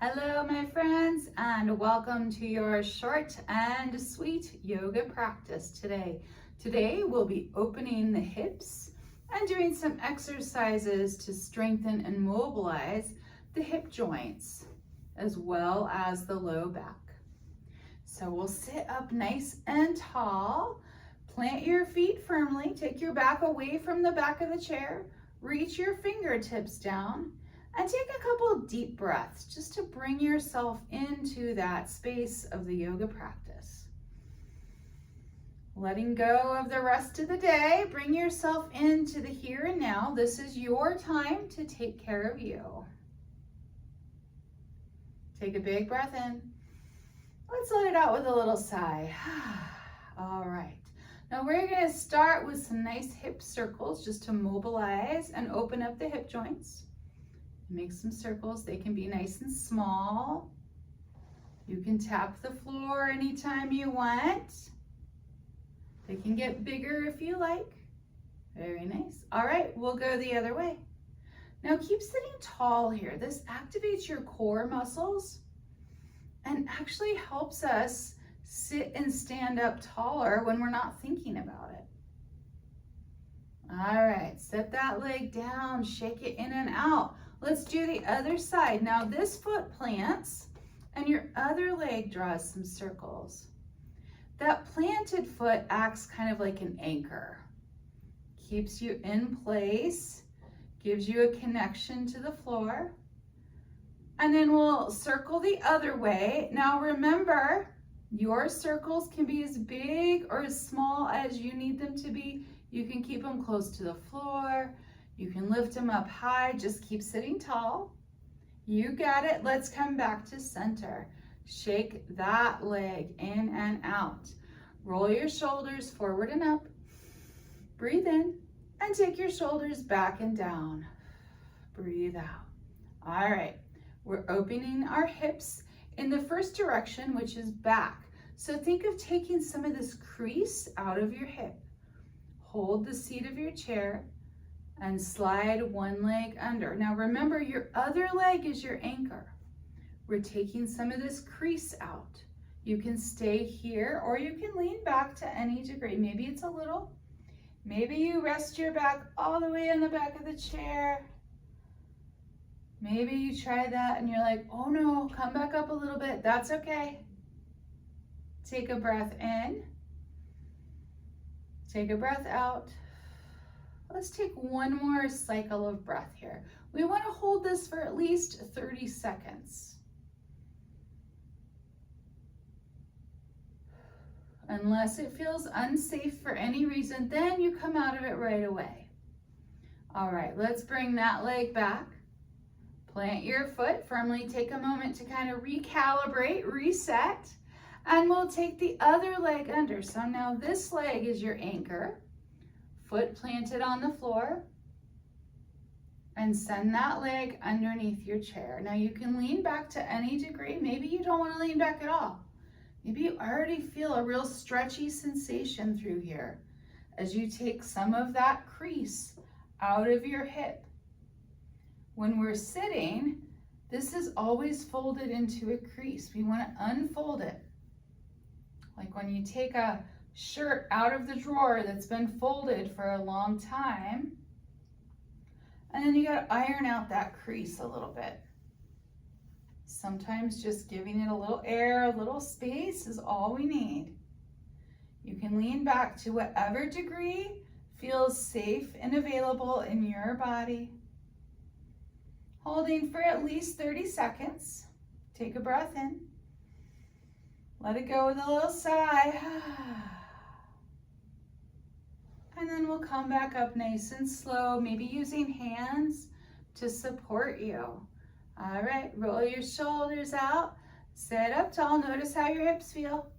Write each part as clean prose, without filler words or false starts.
Hello, my friends, and welcome to your short and sweet yoga practice today. Today, we'll be opening the hips and doing some exercises to strengthen and mobilize the hip joints, as well as the low back. So we'll sit up nice and tall, plant your feet firmly, take your back away from the back of the chair, reach your fingertips down, and take a couple of deep breaths just to bring yourself into that space of the yoga practice. Letting go of the rest of the day, bring yourself into the here and now. This is your time to take care of you. Take a big breath in. Let's let it out with a little sigh. All right. Now we're going to start with some nice hip circles just to mobilize and open up the hip joints. Make some circles. They can be nice and small. You can tap the floor anytime you want. They can get bigger if you like. Very nice. All right, we'll go the other way. Now keep sitting tall here. This activates your core muscles and actually helps us sit and stand up taller when we're not thinking about it. All right, set that leg down, shake it in and out. Let's do the other side. Now this foot plants and your other leg draws some circles. That planted foot acts kind of like an anchor. Keeps you in place, gives you a connection to the floor. And then we'll circle the other way. Now remember, your circles can be as big or as small as you need them to be. You can keep them close to the floor. You can lift them up high, just keep sitting tall. You got it. Let's come back to center. Shake that leg in and out. Roll your shoulders forward and up. Breathe in and take your shoulders back and down. Breathe out. All right, we're opening our hips in the first direction, which is back. So think of taking some of this crease out of your hip. Hold the seat of your chair and slide one leg under. Now remember, your other leg is your anchor. We're taking some of this crease out. You can stay here or you can lean back to any degree. Maybe it's a little. Maybe you rest your back all the way in the back of the chair. Maybe you try that and you're like, oh no, come back up a little bit. That's okay. Take a breath in. Take a breath out. Let's take one more cycle of breath here. We want to hold this for at least 30 seconds. Unless it feels unsafe for any reason, then you come out of it right away. All right, let's bring that leg back. Plant your foot firmly. Take a moment to kind of recalibrate, reset, and we'll take the other leg under. So now this leg is your anchor. Foot planted on the floor, and send that leg underneath your chair. Now you can lean back to any degree. Maybe you don't want to lean back at all. Maybe you already feel a real stretchy sensation through here as you take some of that crease out of your hip. When we're sitting, this is always folded into a crease. We want to unfold it. Like when you take a shirt out of the drawer that's been folded for a long time, and then you got to iron out that crease a little bit. Sometimes just giving it a little air, a little space is all we need. You can lean back to whatever degree feels safe and available in your body. Holding for at least 30 seconds. Take a breath in. Let it go with a little sigh. And then we'll come back up nice and slow, maybe using hands to support you. All right, roll your shoulders out, sit up tall, notice how your hips feel.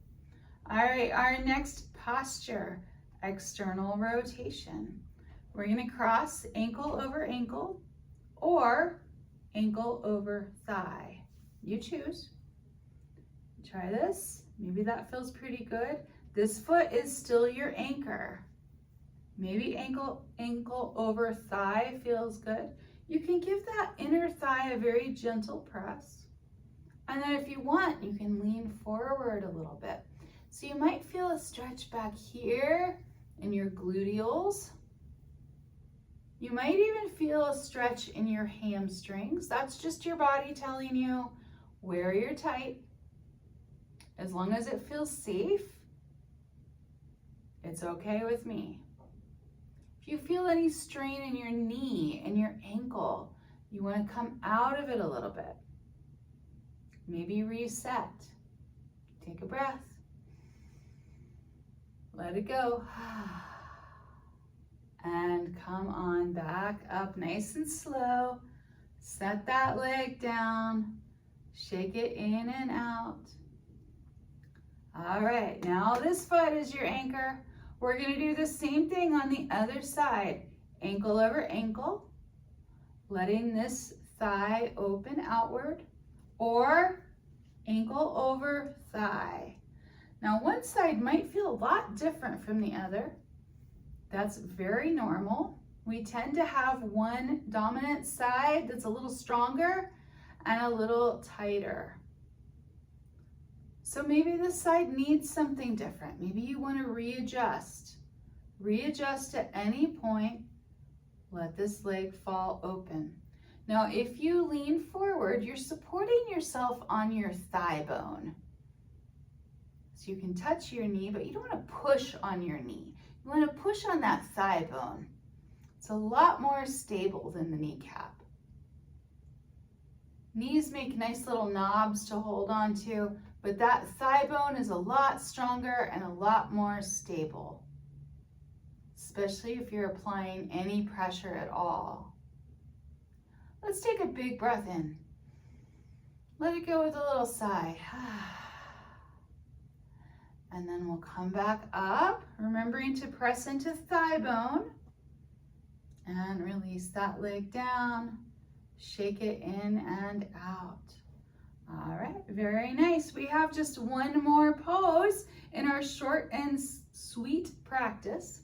All right, our next posture, external rotation. We're gonna cross ankle over ankle or ankle over thigh. You choose. Try this, maybe that feels pretty good. This foot is still your anchor. Maybe ankle over thigh feels good. You can give that inner thigh a very gentle press. And then if you want, you can lean forward a little bit. So you might feel a stretch back here in your gluteals. You might even feel a stretch in your hamstrings. That's just your body telling you where you're tight. As long as it feels safe, it's okay with me. If you feel any strain in your knee and your ankle, you want to come out of it a little bit. Maybe reset. Take a breath. Let it go. And come on back up nice and slow. Set that leg down. Shake it in and out. All right, now this foot is your anchor. We're gonna do the same thing on the other side. Ankle over ankle, letting this thigh open outward, or ankle over thigh. Now one side might feel a lot different from the other. That's very normal. We tend to have one dominant side that's a little stronger and a little tighter. So maybe this side needs something different. Maybe you want to readjust. Readjust at any point. Let this leg fall open. Now, if you lean forward, you're supporting yourself on your thigh bone. So you can touch your knee, but you don't want to push on your knee. You want to push on that thigh bone. It's a lot more stable than the kneecap. Knees make nice little knobs to hold on to, but that thigh bone is a lot stronger and a lot more stable, especially if you're applying any pressure at all. Let's take a big breath in. Let it go with a little sigh. And then we'll come back up, remembering to press into thigh bone and release that leg down. Shake it in and out. All right, very nice. We have just one more pose in our short and sweet practice.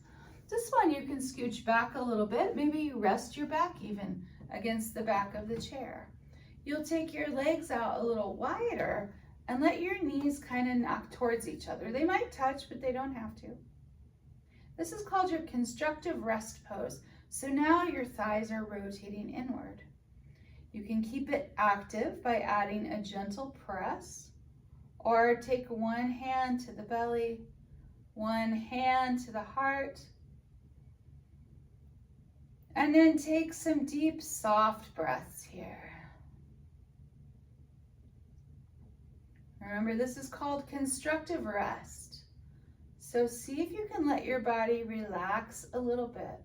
This one you can scooch back a little bit. Maybe you rest your back even against the back of the chair. You'll take your legs out a little wider and let your knees kind of knock towards each other. They might touch, but they don't have to. This is called your constructive rest pose. So now your thighs are rotating inward. You can keep it active by adding a gentle press, or take one hand to the belly, one hand to the heart, and then take some deep, soft breaths here. Remember, this is called constructive rest. So see if you can let your body relax a little bit.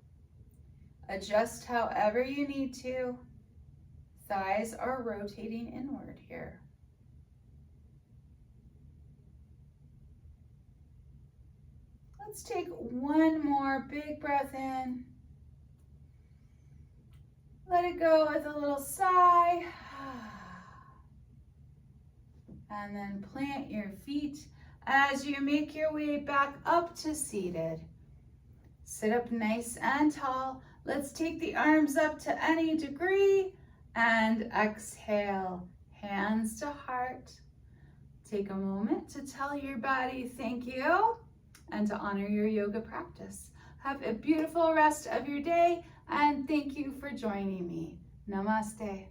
Adjust however you need to. Thighs are rotating inward here. Let's take one more big breath in. Let it go with a little sigh. And then plant your feet as you make your way back up to seated. Sit up nice and tall. Let's take the arms up to any degree and exhale, hands to heart. Take a moment to tell your body thank you and to honor your yoga practice. Have a beautiful rest of your day and thank you for joining me. Namaste.